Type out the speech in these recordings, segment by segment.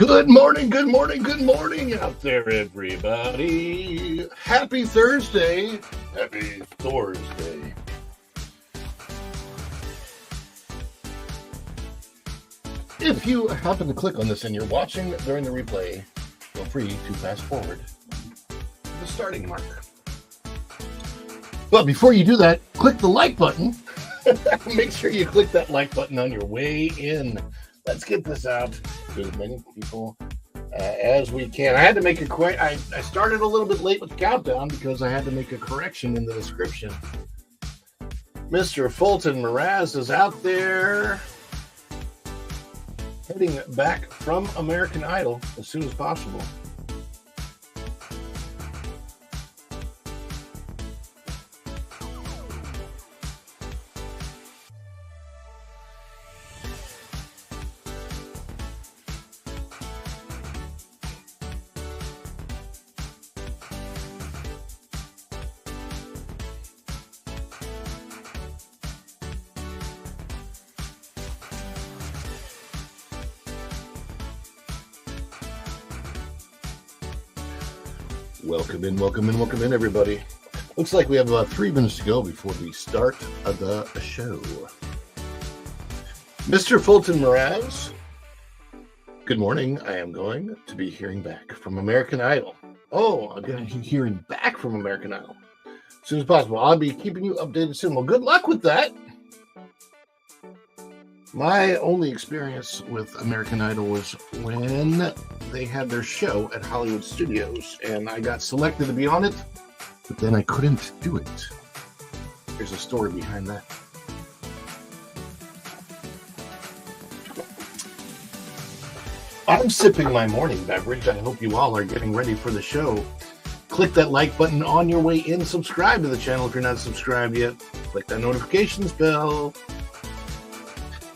Good morning out there, everybody. Happy Thursday. Happy Thursday. If you happen to click on this and you're watching during the replay, feel free to fast forward to the starting mark. But before you do that, click the like button. Make sure you click that like button on your way in. Let's get this out to as many people as we can. I had to make a I started a little bit late with the countdown because I had to make a correction in the description. Mr. Fulton Mraz is out there heading back from American Idol as soon as possible. Welcome in, everybody. Looks like we have about 3 minutes to go before we start the show. Mr. Fulton Mraz, good morning. I am going to be hearing back from American Idol. Oh, I'm going to be hearing back from American Idol as soon as possible. I'll be keeping you updated soon. Well, good luck with that. My only experience with American Idol was when they had their show at Hollywood Studios, and I got selected to be on it, but then I couldn't do it. There's a story behind that. I'm sipping my morning beverage. I hope you all are getting ready for the show. Click that like button on your way in. Subscribe to the channel if you're not subscribed yet. Click that notifications bell.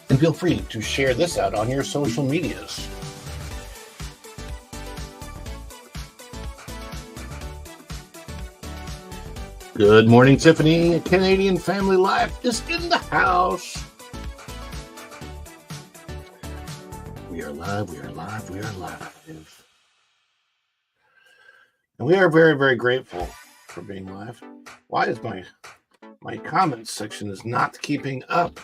And feel free to share this out on your social medias. Good morning, Tiffany. Canadian Family Life is in the house. We are live. And we are very, very grateful for being live. Why is my comments section is not keeping up?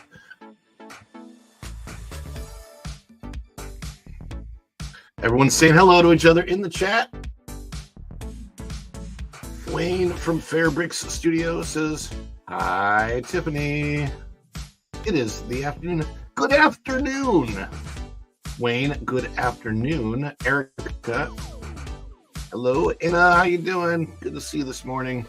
Everyone's saying hello to each other in the chat. Wayne from Fairbricks Studio says, hi, Tiffany. It is the afternoon. Good afternoon, Wayne. Good afternoon, Erica. Hello, Anna. How you doing? Good to see you this morning.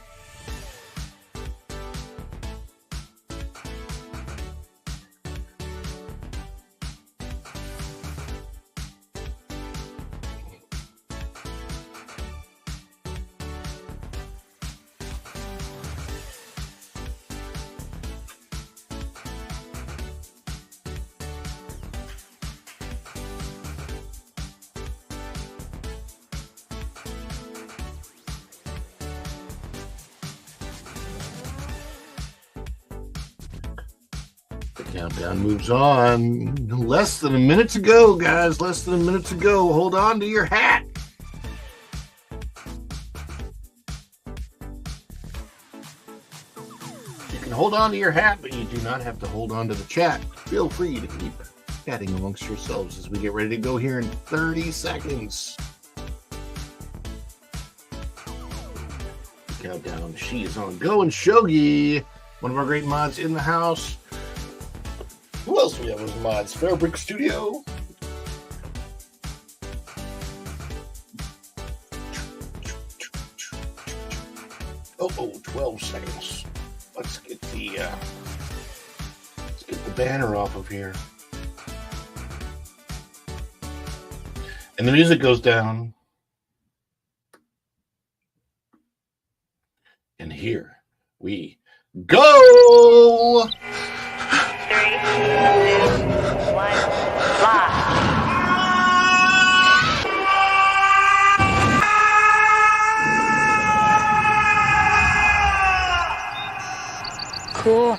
Countdown moves on. Less than a minute to go, guys. Less than a minute to go. Hold on to your hat. You can hold on to your hat, but you do not have to hold on to the chat. Feel free to keep chatting amongst yourselves as we get ready to go here in 30 seconds. The countdown. She is on. Go and Shogi, one of our great mods in the house. Who else do we have as mods? Fairbrick Studio. Oh, 12 seconds. Let's get the banner off of here. And the music goes down. And here we go. 3, 2, 1, live. Cool.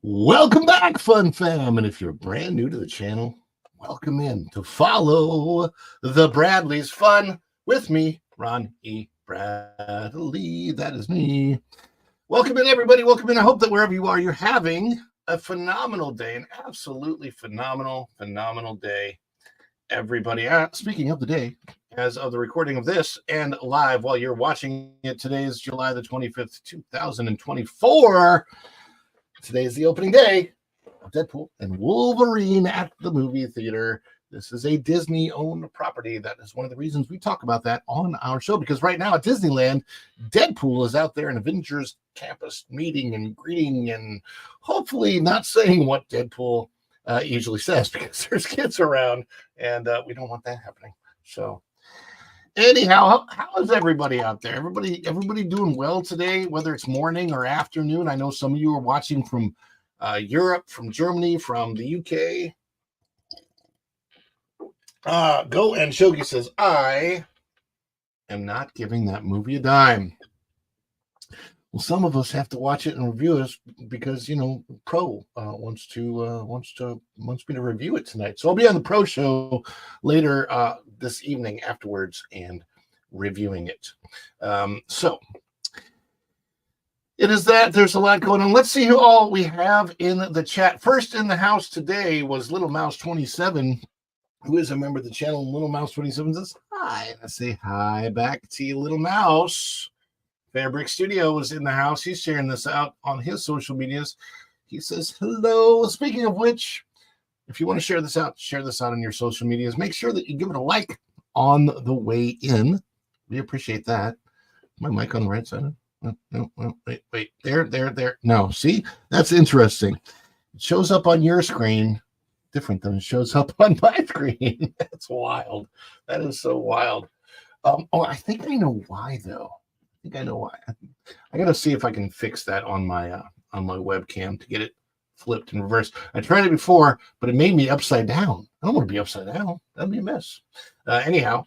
Welcome back, Fun Fam. And if you're brand new to the channel, welcome in to follow the Bradleys Fun with me, Ron E. Bradley. That is me. Welcome in, everybody. Welcome in. I hope that wherever you are, you're having a phenomenal day, an absolutely phenomenal day, everybody. Speaking of the day, as of the recording of this and live while you're watching it, today is July the 25th, 2024. Today is the opening day of Deadpool and Wolverine at the movie theater. This is a Disney-owned property. That is one of the reasons we talk about that on our show, because right now at Disneyland, Deadpool is out there in Avengers Campus meeting and greeting and hopefully not saying what Deadpool usually says, because there's kids around and we don't want that happening. So anyhow, how is everybody out there? Everybody doing well today, whether it's morning or afternoon? I know some of you are watching from Europe, from Germany, from the UK. Go and Shogi says, I am not giving that movie a dime. Well, some of us have to watch it and review it because, Pro wants me to review it tonight. So I'll be on the Pro show later this evening afterwards and reviewing it. So it is that there's a lot going on. Let's see who all we have in the chat. First in the house today was Little Mouse 27, who is a member of the channel. Little Mouse 27 says hi. I say hi back to you, Little Mouse. Fairbrick Studio was in the house. He's sharing this out on his social medias. He says hello. Speaking of which, if you want to share this out on your social medias. Make sure that you give it a like on the way in. We appreciate that. My mic on the right side? No, wait. There. No, see? That's interesting. It shows up on your screen different than it shows up on my screen. That's wild. That is so wild. I think I know why, though. I know why. I got to see if I can fix that on my webcam to get it flipped in reverse. I tried it before, but it made me upside down. I don't want to be upside down. That'd be a mess. Anyhow,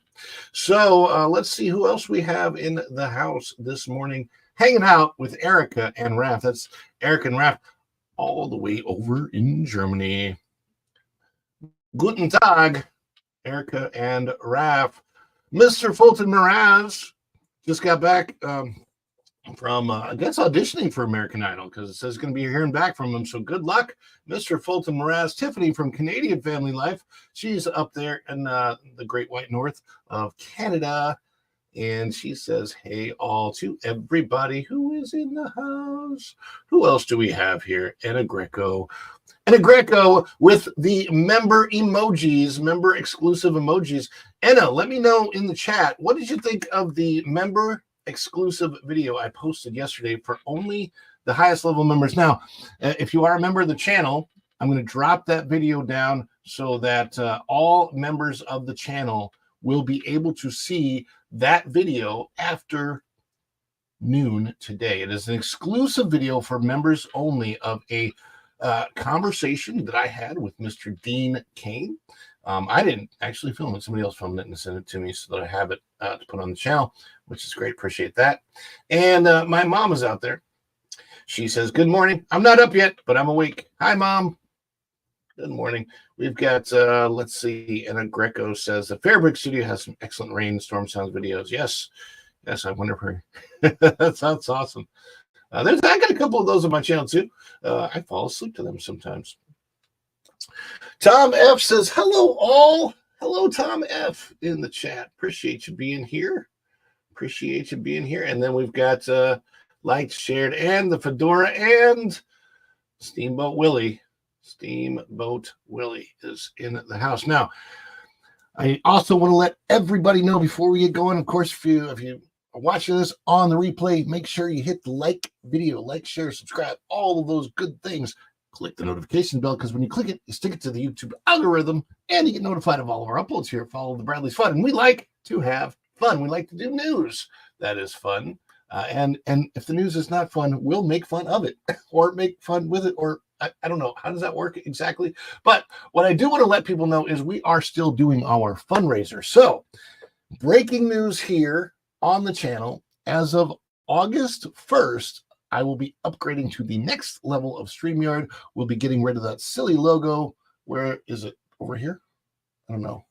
so let's see who else we have in the house this morning. Hanging out with Erica and Raph. That's Erica and Raph all the way over in Germany. Guten Tag, Erica and Raph. Mr. Fulton Miraz just got back from, I guess, auditioning for American Idol, because it says going to be hearing back from him. So good luck, Mr. Fulton Miraz. Tiffany from Canadian Family Life. She's up there in the Great White North of Canada. And she says, hey, all to everybody who is in the house. Who else do we have here? Anna Greco. Anna Greco with the member emojis, member exclusive emojis. Anna, let me know in the chat, what did you think of the member exclusive video I posted yesterday for only the highest level members? Now, if you are a member of the channel, I'm going to drop that video down so that all members of the channel will be able to see that video after noon today. It is an exclusive video for members only of a conversation that I had with Mr. Dean Cain. I didn't actually film it. Somebody else filmed it and sent it to me so that I have it to put on the channel, which is great. Appreciate that. And my mom is out there. She says, good morning. I'm not up yet, but I'm awake. Hi, Mom. Good morning. We've got, let's see, Anna Greco says, the Fairbrick Studio has some excellent rainstorm sounds videos. Yes, I wonder if her. That sounds awesome. I got a couple of those on my channel, too. I fall asleep to them sometimes. Tom F says, hello, all. Hello, Tom F in the chat. Appreciate you being here. And then we've got liked, shared, and the Fedora and Steamboat Willie. Steamboat Willie is in the house. Now, I also want to let everybody know before we get going, of course, if you are watching this on the replay, make sure you hit the like video, like, share, subscribe, all of those good things. Click the notification bell, because when you click it, you stick it to the YouTube algorithm, and you get notified of all of our uploads here. Follow the Bradley's Fun. And we like to have fun. We like to do news. That is fun. And if the news is not fun, we'll make fun of it or make fun with it, or I don't know. How does that work exactly? But what I do want to let people know is we are still doing our fundraiser. So breaking news here on the channel, as of August 1st, I will be upgrading to the next level of StreamYard. We'll be getting rid of that silly logo. Where is it? Over here? I don't know.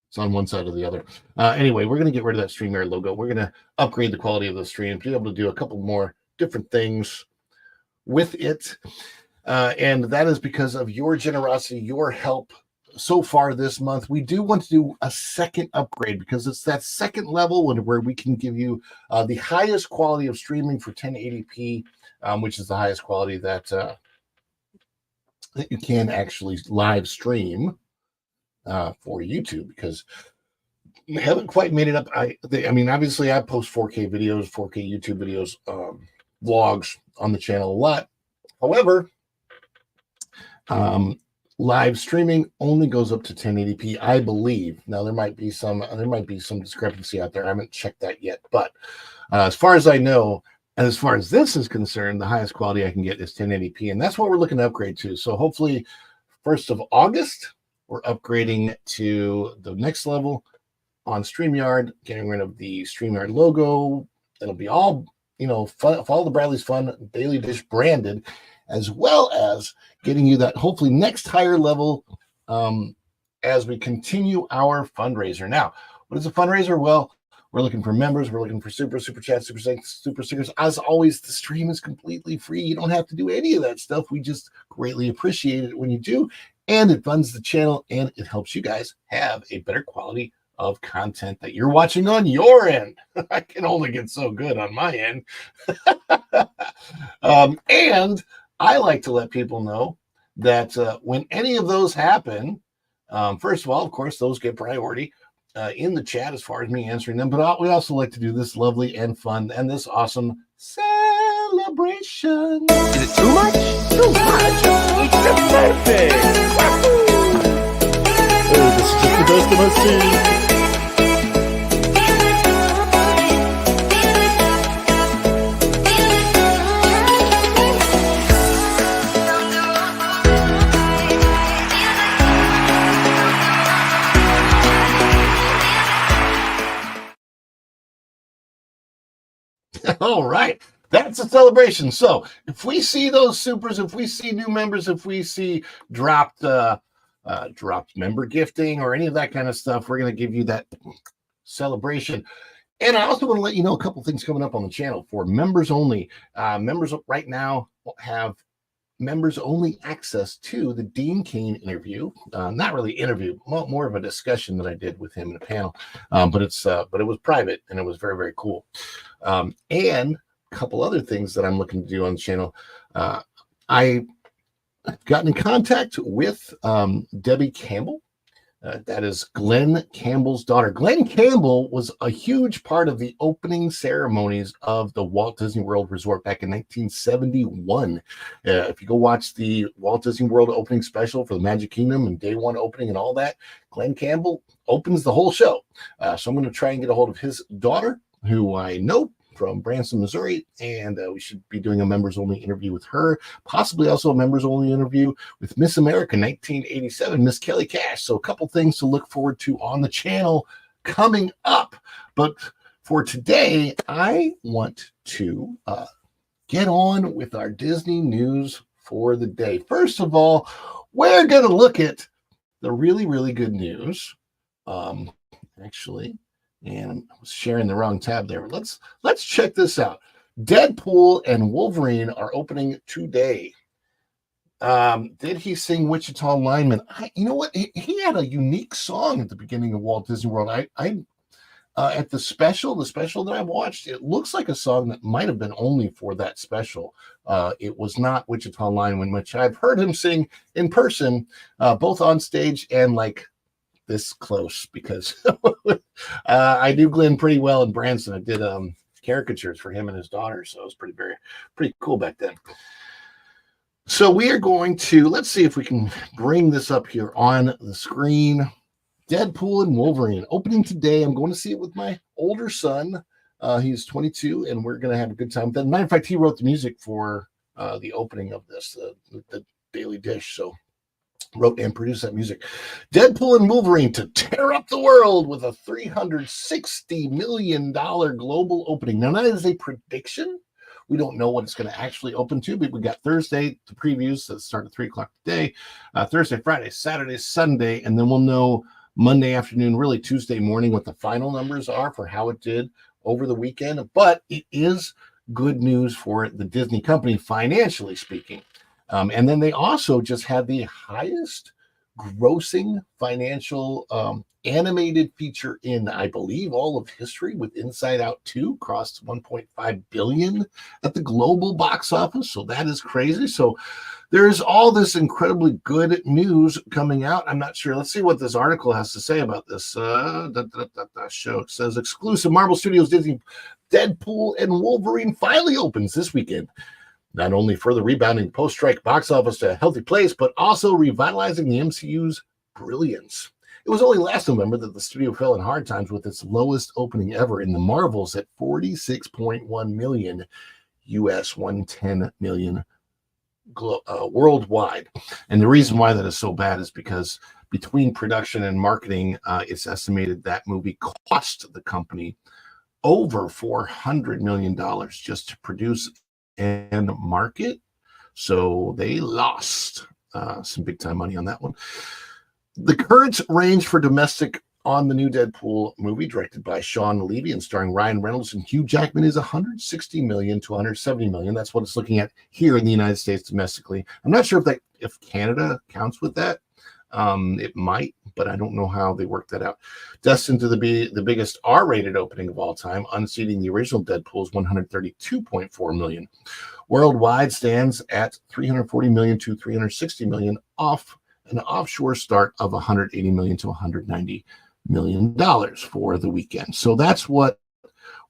It's on one side or the other. Anyway, we're going to get rid of that StreamYard logo. We're going to upgrade the quality of the stream, be able to do a couple more different things with it. And that is because of your generosity, your help so far this month. We do want to do a second upgrade because it's that second level where we can give you the highest quality of streaming for 1080p, which is the highest quality that you can actually live stream for YouTube, because we haven't quite made it up. I mean, obviously, I post 4K videos, 4K YouTube videos, vlogs on the channel a lot. However, live streaming only goes up to 1080p, I believe. Now there might be some discrepancy out there. I haven't checked that yet, but as far as I know, and as far as this is concerned, the highest quality I can get is 1080p, and that's what we're looking to upgrade to. So hopefully, 1st of August, we're upgrading to the next level on StreamYard, getting rid of the StreamYard logo. It'll be all, Follow the Bradley's Fun Daily Dish branded, as well as getting you that hopefully next higher level as we continue our fundraiser. Now, what is a fundraiser? Well, we're looking for members. We're looking for super chats, super stickers. As always, the stream is completely free. You don't have to do any of that stuff. We just greatly appreciate it when you do. And it funds the channel, and it helps you guys have a better quality of content that you're watching on your end. I can only get so good on my end. And I like to let people know that when any of those happen, first of all, of course, those get priority in the chat as far as me answering them. But we also like to do this lovely and fun and this awesome celebration. Is it too much? Too much. It's just perfect. Hey, this is just the best of my scene. All right. That's a celebration. So if we see those supers, if we see new members, if we see dropped member gifting or any of that kind of stuff, we're going to give you that celebration. And I also want to let you know a couple things coming up on the channel for members only. Members right now have members only access to the Dean Cain interview. Not really interview, more of a discussion that I did with him in a panel. But it was private, and it was very, very cool. And a couple other things that I'm looking to do on the channel. I got in contact with Debbie Campbell. That is Glenn Campbell's daughter. Glenn Campbell was a huge part of the opening ceremonies of the Walt Disney World Resort back in 1971. If you go watch the Walt Disney World opening special for the Magic Kingdom and day one opening and all that, Glenn Campbell opens the whole show. So I'm going to try and get a hold of his daughter, who I know from Branson, Missouri, and we should be doing a members-only interview with her, possibly also a members-only interview with Miss America 1987, Miss Kelly Cash. So a couple things to look forward to on the channel coming up. But for today, I want to get on with our Disney news for the day. First of all, we're going to look at the really, really good news. Actually, and I was sharing the wrong tab there. Let's check this out. Deadpool and Wolverine are opening today. Did he sing Wichita Lineman? You know what? He had a unique song at the beginning of Walt Disney World. At the special that I watched, it looks like a song that might have been only for that special. It was not Wichita Lineman, which I've heard him sing in person, both on stage and like this close, because I knew Glenn pretty well in Branson. I did caricatures for him and his daughter, so it was pretty cool back then. So we are going to, let's see if we can bring this up here on the screen. Deadpool and Wolverine opening today. I'm going to see it with my older son. He's 22, and we're going to have a good time with that. Matter of fact, he wrote the music for the opening of this, the Daily Dish. So wrote and produced that music. Deadpool and Wolverine to tear up the world with a $360 million global opening. Now, that is a prediction. We don't know what it's going to actually open to, but we got Thursday, the previews that start at 3 o'clock today, Thursday, Friday, Saturday, Sunday, and then we'll know Monday afternoon, really Tuesday morning, what the final numbers are for how it did over the weekend. But it is good news for the Disney company, financially speaking. And then they also just had the highest grossing financial animated feature in, I believe, all of history, with Inside Out 2 crossed 1.5 billion at the global box office. So that is crazy. So there's all this incredibly good news coming out. I'm not sure. Let's see what this article has to say about this show. It says exclusive Marvel Studios Disney Deadpool and Wolverine finally opens this weekend. Not only further rebounding post-strike box office to a healthy place, but also revitalizing the MCU's brilliance. It was only last November that the studio fell in hard times with its lowest opening ever in the Marvels at 46.1 million US, 110 million worldwide. And the reason why that is so bad is because between production and marketing, it's estimated that movie cost the company over $400 million just to produce and market. So they lost some big time money on that one. The current range for domestic on the new Deadpool movie, directed by Sean Levy and starring Ryan Reynolds and Hugh Jackman, is 160 million to 170 million. That's what it's looking at here in the United States domestically. I'm not sure if Canada counts with that. It might, but I don't know how they work that out. Destined to be the biggest R-rated opening of all time, unseating the original Deadpool's 132.4 million. Worldwide stands at 340 million to 360 million, off an offshore start of 180 million to 190 million dollars for the weekend. So that's what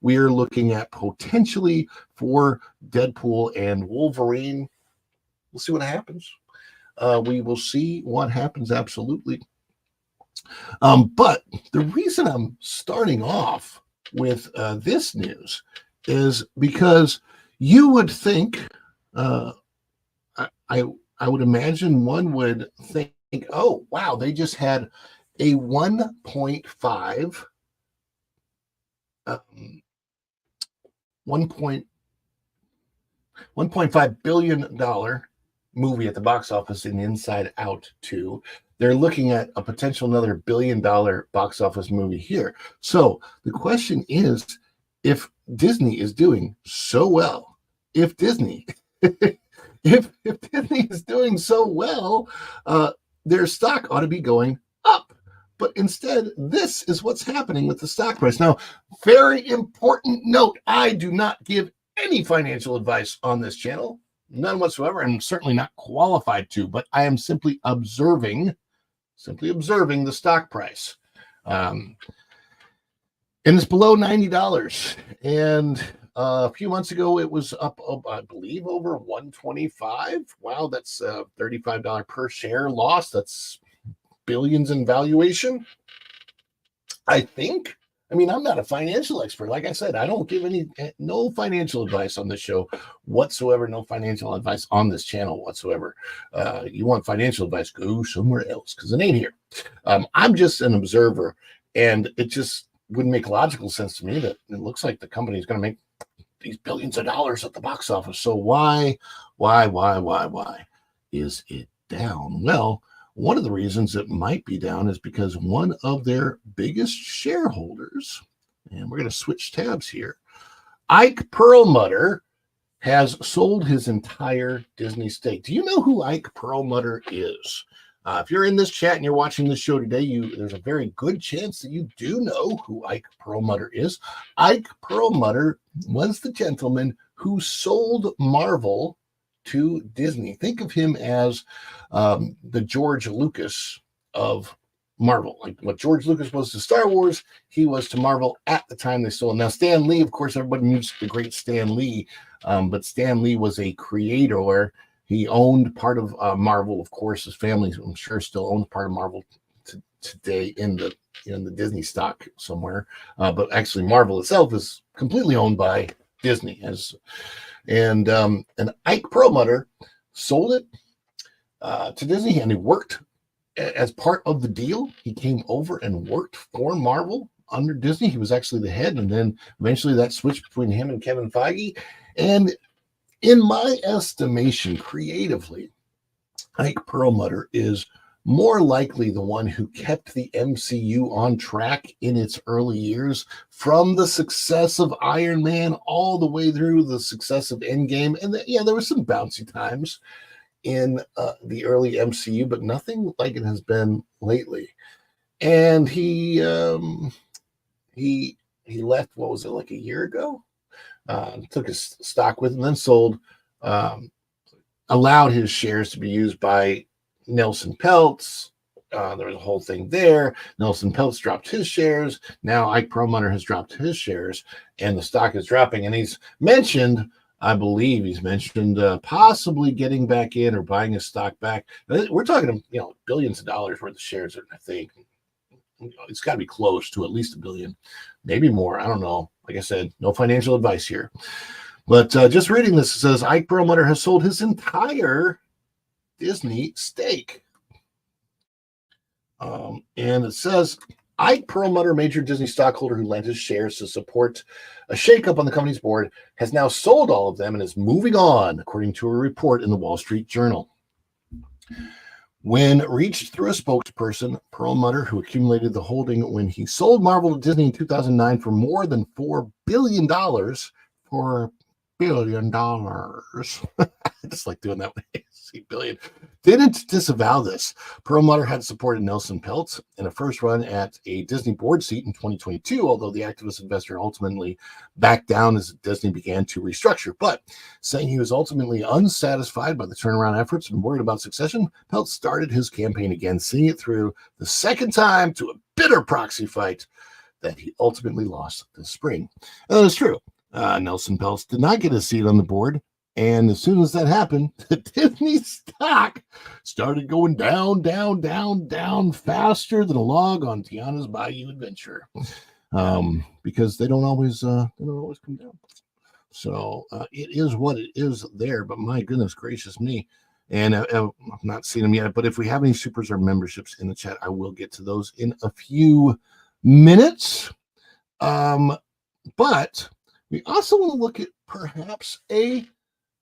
we're looking at potentially for Deadpool and Wolverine. We'll see what happens. We will see what happens, absolutely. But the reason I'm starting off with this news is because you would think, I would imagine one would think, oh, wow, they just had a 1.5 billion dollar movie at the box office in Inside Out 2. They're looking at a potential another $1 billion box office movie here. So the question is, if Disney is doing so well, if Disney is doing so well, their stock ought to be going up. But instead, this is what's happening with the stock price. Now, very important note, I do not give any financial advice on this channel. None whatsoever. I'm certainly not qualified to, but I am simply observing the stock price. And it's below $90. And a few months ago, it was up, I believe, over $125. Wow, that's a $35 per share loss. That's billions in valuation, I think. I mean, I'm not a financial expert. Like I said, I don't give no financial advice on this show whatsoever. No financial advice on this channel whatsoever. You want financial advice, go somewhere else, because it ain't here. I'm just an observer, and it just wouldn't make logical sense to me that it looks like the company is going to make these billions of dollars at the box office. So why is it down? Well, one of the reasons it might be down is because one of their biggest shareholders, and we're going to switch tabs here, Ike Permutter, has sold his entire Disney stake. Do you know who Ike Permutter is? If you're in this chat and you're watching this show today, there's a very good chance that you do know who Ike Permutter is. Ike Permutter was the gentleman who sold Marvel to Disney. Think of him as the George Lucas of Marvel. Like what George Lucas was to Star Wars, he was to Marvel at the time they sold. Now, Stan Lee, of course, everybody knows the great Stan Lee, but Stan Lee was a creator. He owned part of Marvel. Of course, his family, I'm sure, still owns part of Marvel today in the Disney stock somewhere. But actually, Marvel itself is completely owned by Disney. And Ike Permutter sold it to Disney, and he worked as part of the deal, he came over and worked for Marvel under Disney. He was actually the head, and then eventually that switched between him and Kevin Feige. And in my estimation, creatively, Ike Permutter is more likely the one who kept the MCU on track in its early years, from the success of Iron Man all the way through the success of Endgame. And there were some bouncy times in the early MCU, but nothing like it has been lately. And he left, what was it, like a year ago? Took his stock with him, then sold, allowed his shares to be used by Nelson Peltz. There was a whole thing there. Nelson Peltz dropped his shares. Now Ike Permutter has dropped his shares, and the stock is dropping. And he's mentioned, I believe he's mentioned possibly getting back in or buying his stock back. We're talking, billions of dollars worth of shares. I think it's got to be close to at least $1 billion, maybe more. I don't know. Like I said, no financial advice here. But just reading this, it says Ike Permutter has sold his entire Disney stake. And it says Ike Permutter, major Disney stockholder who lent his shares to support a shakeup on the company's board, has now sold all of them and is moving on, according to a report in the Wall Street Journal. When reached through a spokesperson, Perlmutter, who accumulated the holding when he sold Marvel to Disney in 2009 for more than $4 billion, $4 billion. I just like doing that way. See, billion. Didn't disavow this. Perlmutter had supported Nelson Peltz in a first run at a Disney board seat in 2022, although the activist investor ultimately backed down as Disney began to restructure. But saying he was ultimately unsatisfied by the turnaround efforts and worried about succession, Peltz started his campaign again, seeing it through the second time to a bitter proxy fight that he ultimately lost this spring. And that is true. Nelson Peltz did not get a seat on the board. And as soon as that happened, the Disney stock started going down, down, down, down faster than a log on Tiana's Bayou Adventure, because they don't always come down. So it is what it is there. But my goodness gracious me, and I've not seen them yet. But if we have any supers or memberships in the chat, I will get to those in a few minutes. But we also want to look at perhaps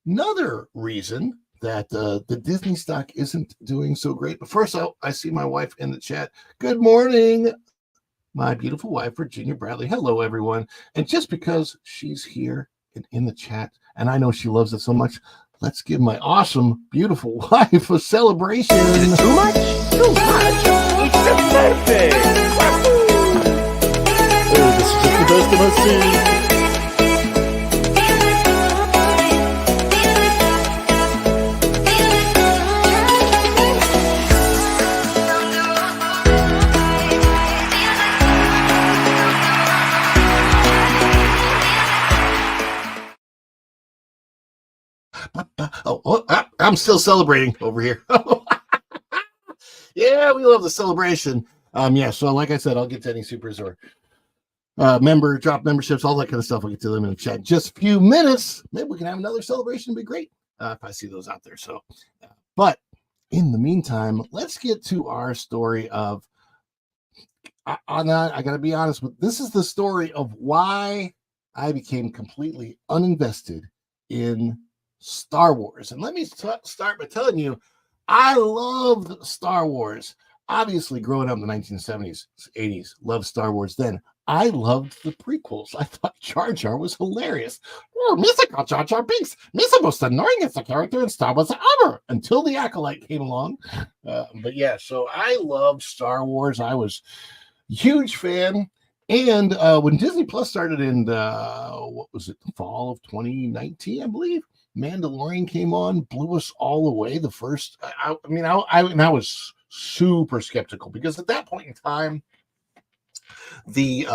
another reason that the Disney stock isn't doing so great. But first, I see my wife in the chat. Good morning, my beautiful wife, Virginia Bradley. Hello, everyone. And just because she's here in the chat, and I know she loves it so much, let's give my awesome, beautiful wife a celebration. Is it too much? Too much. It's the birthday. Hey, this is just the best of us. I'm still celebrating over here. Yeah, we love the celebration. So like I said, I'll get to any supers or drop memberships, all that kind of stuff. I'll get to them in the chat in just a few minutes. Maybe we can have another celebration. It'd be great if I see those out there. So, but in the meantime, let's get to our story of. I got to be honest with this is the story of why I became completely uninvested in Star Wars. And let me start by telling you, I loved Star Wars. Obviously, growing up in the 1970s, 80s, loved Star Wars then. I loved the prequels. I thought Jar Jar was hilarious. Oh, musical Jar Jar Binks. He's the most annoyingest character in Star Wars ever, until the Acolyte came along. But yeah, so I loved Star Wars. I was a huge fan. And when Disney Plus started in, the fall of 2019, I believe, Mandalorian came on, blew us all away. The first, I was super skeptical because at that point in time, the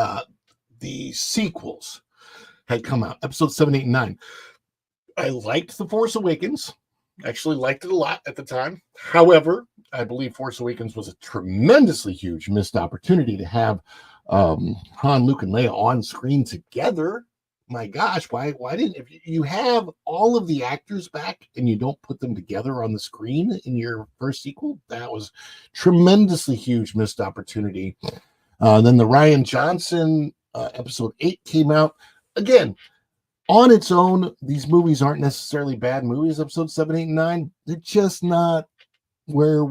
sequels had come out, episode 7, 8, and 9. I liked The Force Awakens. Actually liked it a lot at the time. However, I believe Force Awakens was a tremendously huge missed opportunity to have Han, Luke, and Leia on screen together. my gosh, why didn't, if you have all of the actors back and you don't put them together on the screen in your first sequel? That was tremendously huge missed opportunity. Then the Ryan Johnson episode 8 came out. Again, on its own, these movies aren't necessarily bad movies. Episode 7, 8, and 9, they're just not where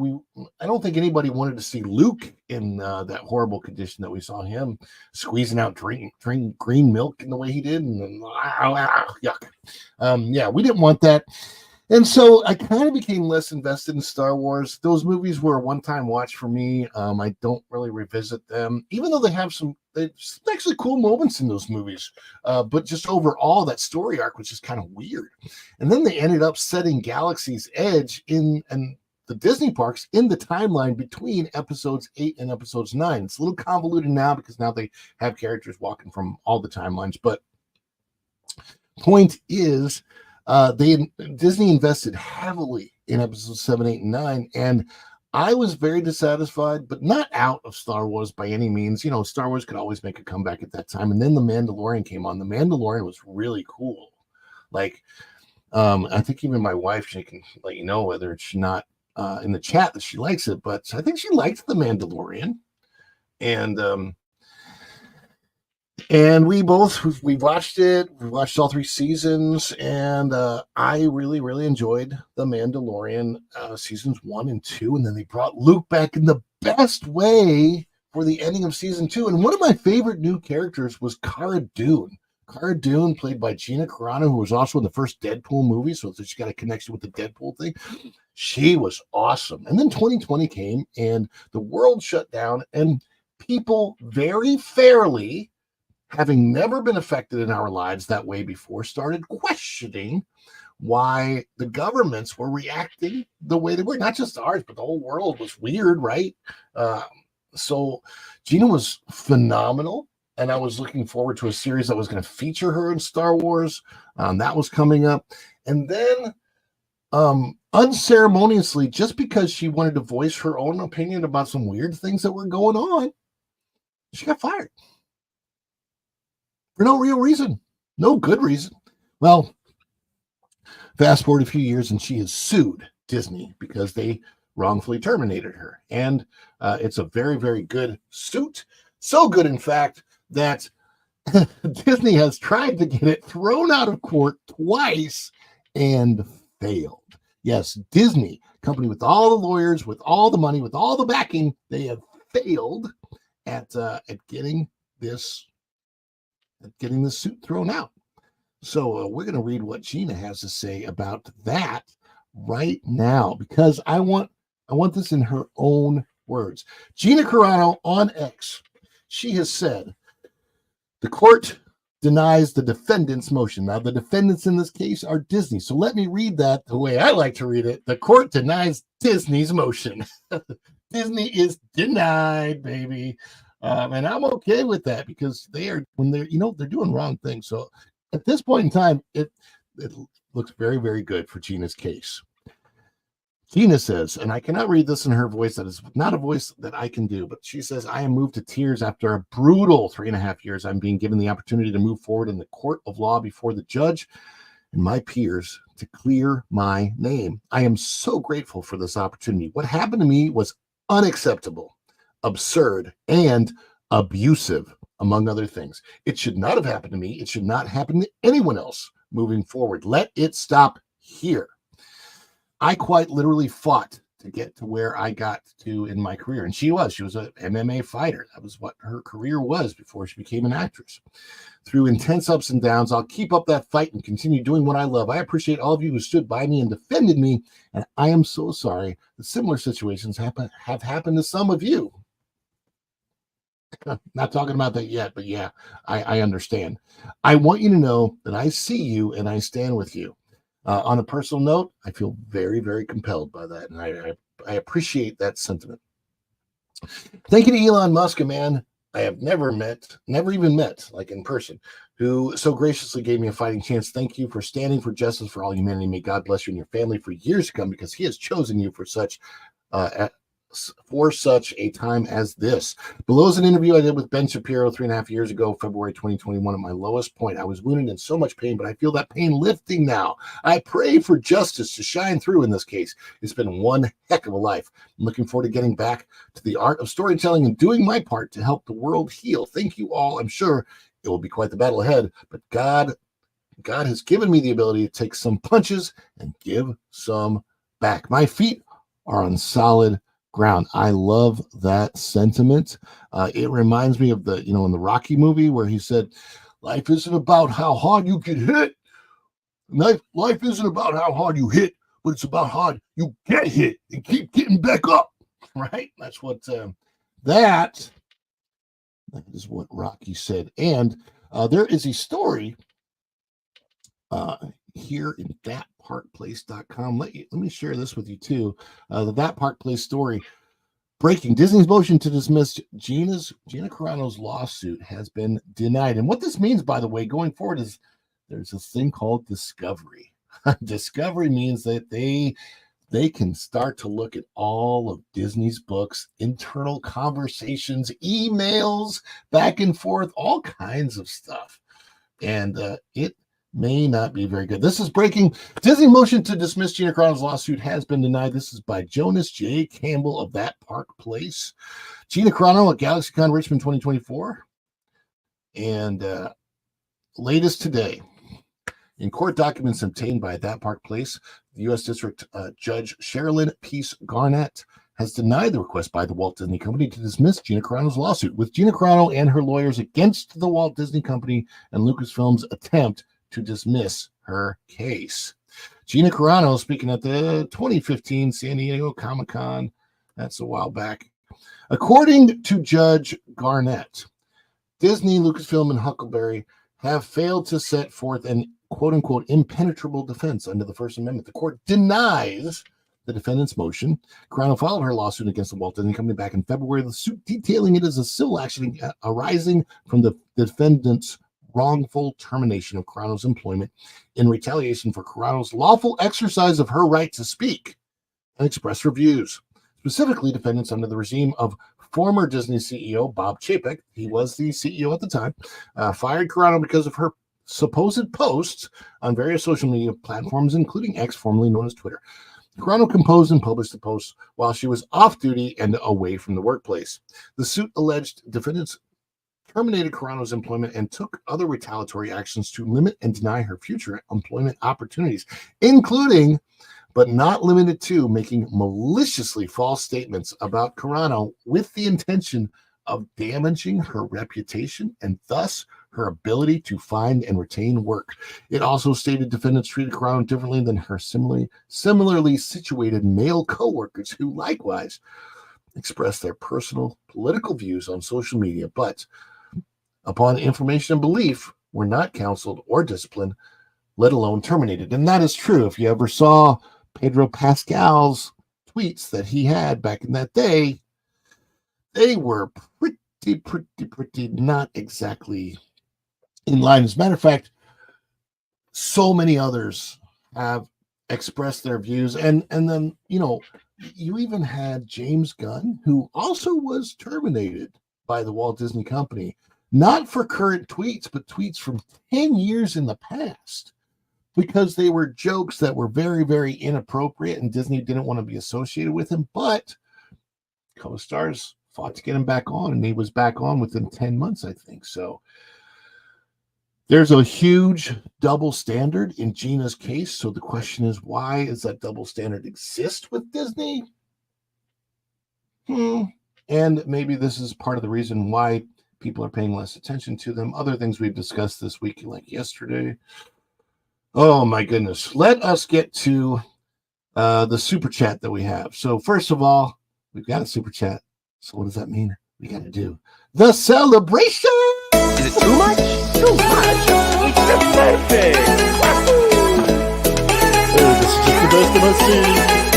I don't think anybody wanted to see Luke in that horrible condition that we saw him squeezing out drink green milk in the way he did, and then yuck. Yeah, we didn't want that. And so I kind of became less invested in Star Wars. Those movies were a one-time watch for me. I don't really revisit them, even though they have some actually cool moments in those movies. But just overall, that story arc was just kind of weird. And then they ended up setting Galaxy's Edge in the Disney parks in the timeline between episodes 8 and episodes 9. It's a little convoluted now because now they have characters walking from all the timelines. But point is, Disney invested heavily in episodes 7, 8, and 9, and I was very dissatisfied, but not out of Star Wars by any means. You know, Star Wars could always make a comeback at that time. And then The Mandalorian came on. The Mandalorian was really cool. Like, I think even my wife, she can let you know whether it's not in the chat that she likes it, but I think she liked The Mandalorian. And we watched it. We watched all 3 seasons, and I really, really enjoyed The Mandalorian seasons 1 and 2. And then they brought Luke back in the best way for the ending of season 2. And one of my favorite new characters was Cara Dune. Cara Dune, played by Gina Carano, who was also in the first Deadpool movie, so she got a connection with the Deadpool thing. She was awesome. And then 2020 came, and the world shut down, and people very fairly, having never been affected in our lives that way before, started questioning why the governments were reacting the way they were. Not just ours, but the whole world was weird, right? So Gina was phenomenal, and I was looking forward to a series that was going to feature her in Star Wars. That was coming up. And then unceremoniously, just because she wanted to voice her own opinion about some weird things that were going on, she got fired. For no real reason. No good reason. Well, fast forward a few years, and she has sued Disney because they wrongfully terminated her. And it's a very, very good suit. So good, in fact, that Disney has tried to get it thrown out of court twice and failed. Yes, Disney, company with all the lawyers, with all the money, with all the backing, they have failed at getting this suit thrown out. So we're going to read what Gina has to say about that right now, because I want this in her own words. Gina Carano on X, she has said, the court denies the defendant's motion. Now, the defendants in this case are Disney. So let me read that the way I like to read it. The court denies Disney's motion. Disney is denied, baby. And I'm okay with that, because they're doing wrong things. So at this point in time, it looks very, very good for Gina's case. Gina says, and I cannot read this in her voice. That is not a voice that I can do, but she says, I am moved to tears after a brutal 3.5 years. I'm being given the opportunity to move forward in the court of law before the judge and my peers to clear my name. I am so grateful for this opportunity. What happened to me was unacceptable, absurd, and abusive, among other things. It should not have happened to me. It should not happen to anyone else moving forward. Let it stop here. I quite literally fought to get to where I got to in my career. And she was an MMA fighter. That was what her career was before she became an actress. Through intense ups and downs, I'll keep up that fight and continue doing what I love. I appreciate all of you who stood by me and defended me. And I am so sorry that similar situations have happened to some of you. Not talking about that yet, but yeah, I understand. I want you to know that I see you and I stand with you. On a personal note, I feel very, very compelled by that, and I appreciate that sentiment. Thank you to Elon Musk, a man I have never even met, like in person, who so graciously gave me a fighting chance. Thank you for standing for justice for all humanity. May God bless you and your family for years to come, because he has chosen you for such for such a time as this. Below is an interview I did with Ben Shapiro 3.5 years ago, February 2021, at my lowest point. I was wounded in so much pain, but I feel that pain lifting now. I pray for justice to shine through in this case. It's been one heck of a life. I'm looking forward to getting back to the art of storytelling and doing my part to help the world heal. Thank you all. I'm sure it will be quite the battle ahead, but God has given me the ability to take some punches and give some back. My feet are on solid ground. I love that sentiment. It reminds me of in the Rocky movie where he said, life isn't about how hard you get hit. Life isn't about how hard you hit, but it's about how hard you get hit and keep getting back up. Right? That's what that is what Rocky said. And there is a story here in thatparkplace.com. Let me share this with you too. The That Park Place story. Breaking: Disney's motion to dismiss Gina Carano's lawsuit has been denied. And what this means, by the way, going forward is there's a thing called discovery. Discovery means that they can start to look at all of Disney's books, internal conversations, emails, back and forth, all kinds of stuff. And it may not be very good. This is breaking. Disney motion to dismiss Gina Carano's lawsuit has been denied. This is by Jonas J. Campbell of That Park Place. Gina Carano at GalaxyCon Richmond 2024. And latest today, in court documents obtained by That Park Place, the U.S. District Judge Sherilyn Peace Garnett has denied the request by the Walt Disney Company to dismiss Gina Carano's lawsuit, with Gina Carano and her lawyers against the Walt Disney Company and Lucasfilm's attempt to dismiss her case. Gina Carano, speaking at the 2015 San Diego Comic-Con, that's a while back. According to Judge Garnett, Disney, Lucasfilm, and Huckleberry have failed to set forth an quote-unquote impenetrable defense under the First Amendment. The court denies the defendant's motion. Carano filed her lawsuit against the Walt Disney Company back in February, the suit detailing it as a civil action arising from the defendant's wrongful termination of Carano's employment in retaliation for Carano's lawful exercise of her right to speak and express her views. Specifically, defendants under the regime of former Disney CEO Bob Chapek, he was the CEO at the time, fired Carano because of her supposed posts on various social media platforms, including X, formerly known as Twitter. Carano composed and published the posts while she was off duty and away from the workplace. The suit alleged defendants terminated Carano's employment and took other retaliatory actions to limit and deny her future employment opportunities, including, but not limited to, making maliciously false statements about Carano with the intention of damaging her reputation and thus her ability to find and retain work. It also stated defendants treated Carano differently than her similarly situated male co-workers who likewise expressed their personal political views on social media, but upon information and belief were not counseled or disciplined, let alone terminated. And that is true. If you ever saw Pedro Pascal's tweets that he had back in that day, they were pretty not exactly in line. As a matter of fact, so many others have expressed their views. And then, you even had James Gunn, who also was terminated by the Walt Disney Company, not for current tweets, but tweets from 10 years in the past, because they were jokes that were very, very inappropriate and Disney didn't want to be associated with him. But co-stars fought to get him back on, and he was back on within 10 months, I think. So there's a huge double standard in Gina's case. So the question is, why does that double standard exist with Disney? And maybe this is part of the reason why people are paying less attention to them. Other things we've discussed this week, like yesterday. Oh my goodness. Let us get to the super chat that we have. So first of all, we've got a super chat. So what does that mean? We got to do the celebration. Is it too much? Too much. It's the birthday. This is just the best of us.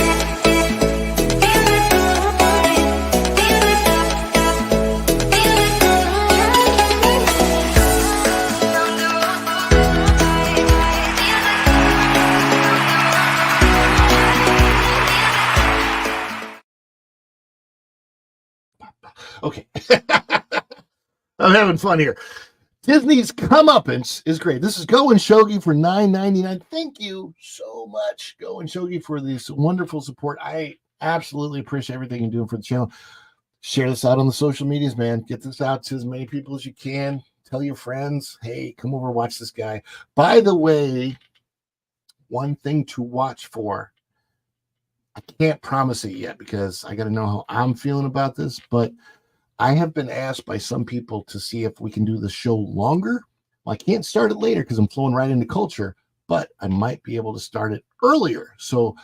I'm having fun here. Disney's Comeuppance is great. This is Go and Shogi for $9.99. Thank you so much, Go and Shogi, for this wonderful support. I absolutely appreciate everything you're doing for the channel. Share this out on the social medias, man. Get this out to as many people as you can. Tell your friends, hey, come over and watch this guy. By the way, one thing to watch for. I can't promise it yet because I got to know how I'm feeling about this, but I have been asked by some people to see if we can do the show longer. Well, I can't start it later because I'm flowing right into culture, but I might be able to start it earlier. So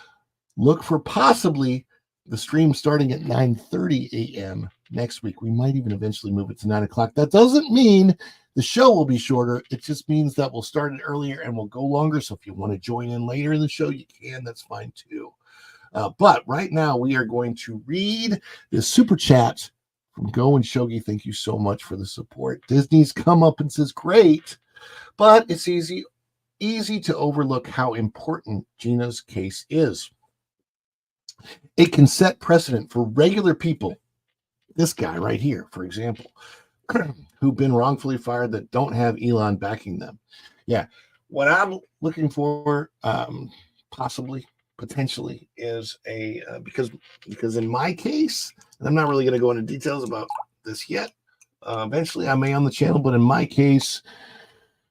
look for possibly the stream starting at 9:30 a.m. next week. We might even eventually move it to 9 o'clock. That doesn't mean the show will be shorter. It just means that we'll start it earlier and we'll go longer. So if you want to join in later in the show, you can. That's fine too. But right now we are going to read the super chat from Go and Shogi. Thank you so much for the support. Disney's Comeuppance is great, but it's easy to overlook how important Gina's case is. It can set precedent for regular people. This guy right here, for example, who've been wrongfully fired that don't have Elon backing them. Yeah, what I'm looking for, potentially, is a because in my case, and I'm not really going to go into details about this yet. Eventually, I may on the channel, but in my case,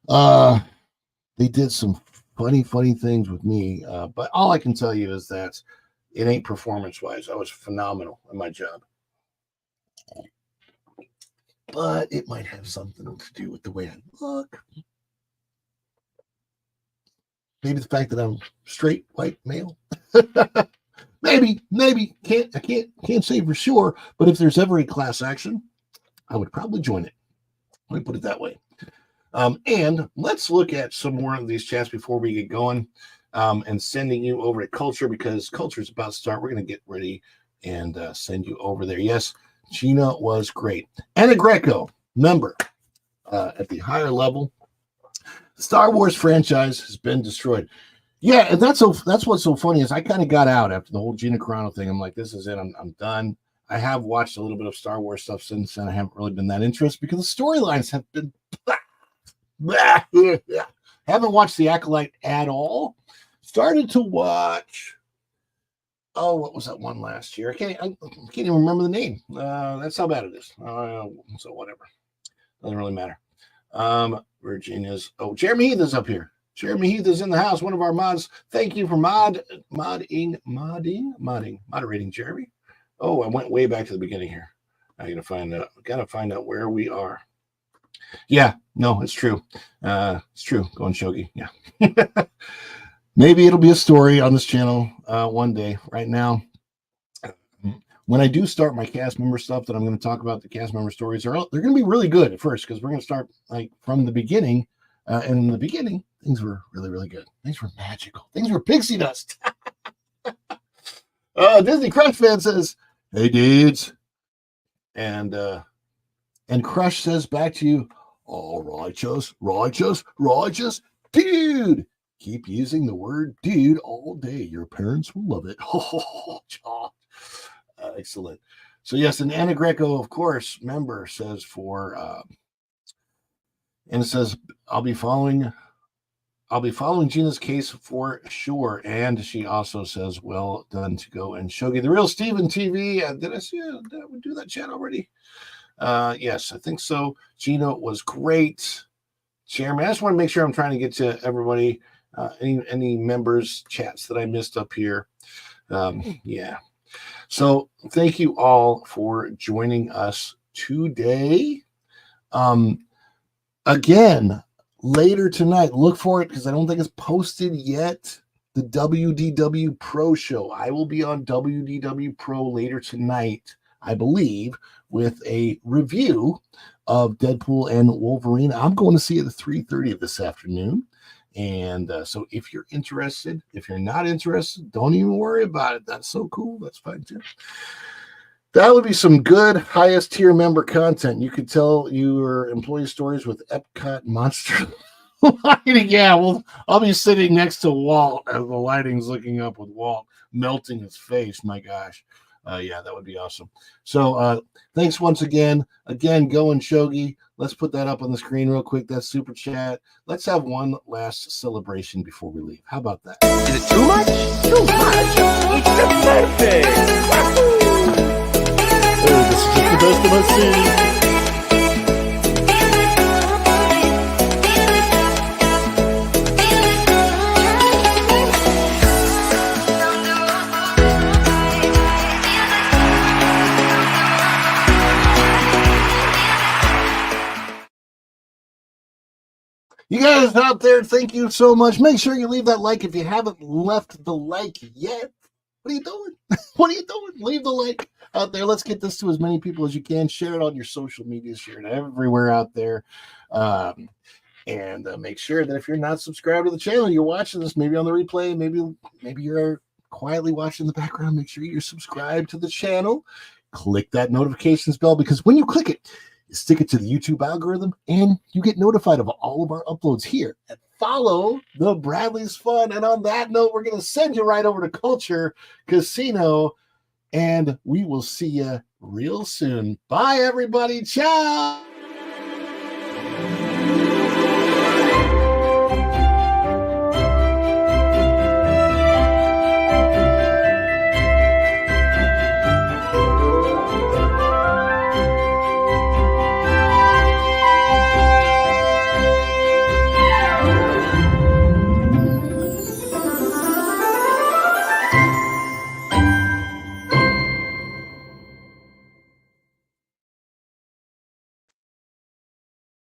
they did some funny things with me. But all I can tell you is that it ain't performance-wise. I was phenomenal in my job. But it might have something to do with the way I look. Maybe the fact that I'm straight white male. maybe I can't say for sure. But if there's ever a class action, I would probably join it. Let me put it that way. And let's look at some more of these chats before we get going. And sending you over to Culture because Culture is about to start. We're going to get ready and send you over there. Yes, Gina was great. Anna Greco, member at the higher level. The Star Wars franchise has been destroyed. Yeah, and that's what's so funny is I kind of got out after the whole Gina Carano thing. I'm like, this is it. I'm done. I have watched a little bit of Star Wars stuff since, and I haven't really been that interested because the storylines have been. Haven't watched The Acolyte at all. Started to watch. Oh, what was that one last year? I can't even remember the name. That's how bad it is. So whatever. Doesn't really matter. Virginia's. Oh, Jeremy Heath is up here. Jeremy Heath is in the house. One of our mods. Thank you for moderating, Jeremy. Oh, I went way back to the beginning here. I gotta find out where we are. Yeah, no, it's true. It's true. Going Shogi. Yeah. Maybe it'll be a story on this channel one day. Right now, when I do start my cast member stuff that I'm going to talk about, the cast member stories, they're going to be really good at first because we're going to start like from the beginning. And in the beginning, things were really good. Things were magical. Things were pixie dust. Disney Crunch fan says, "Hey, dudes," and Crush says back to you, "Oh, righteous, dude." Keep using the word dude all day. Your parents will love it. Excellent. So yes, and Anna Greco, of course, member says and it says, I'll be following Gina's case for sure. And she also says, well done to Go and Shogi. The Real Steven TV. Did I see it? Did we do that chat already? Yes, I think so. Gina was great. Chairman, I just want to make sure I'm trying to get to everybody. Any members chats that I missed up here. Yeah. So thank you all for joining us today. Again, later tonight, look for it because I don't think it's posted yet. The WDW Pro show. I will be on WDW Pro later tonight, I believe, with a review of Deadpool and Wolverine. I'm going to see it at 3:30 this afternoon. And so if you're interested, if you're not interested, don't even worry about it. That's so cool. That's fine too. That would be some good highest tier member content. You could tell your employee stories with Epcot Monster lighting. Yeah, well, I'll be sitting next to Walt as the lighting's looking up with Walt melting his face. My gosh. Yeah, that would be awesome. So thanks once again. Again, go and Shogi. Let's put that up on the screen real quick. That's super chat. Let's have one last celebration before we leave. How about that? Is it too much? Too much. It's your birthday. Oh, this is just the best of my scene. You guys out there, thank you so much. Make sure you leave that like if you haven't left the like yet. What are you doing? What are you doing? Leave the like out there. Let's get this to as many people as you can. Share it on your social media. Share it everywhere out there. And make sure that if you're not subscribed to the channel, you're watching this maybe on the replay, maybe you're quietly watching in the background. Make sure you're subscribed to the channel. Click that notifications bell, because when you click it, you stick it to the YouTube algorithm and you get notified of all of our uploads here at Follow the Bradley's Fun. And on that note, we're going to send you right over to Culture Casino, and we will see you real soon. Bye, everybody. Ciao.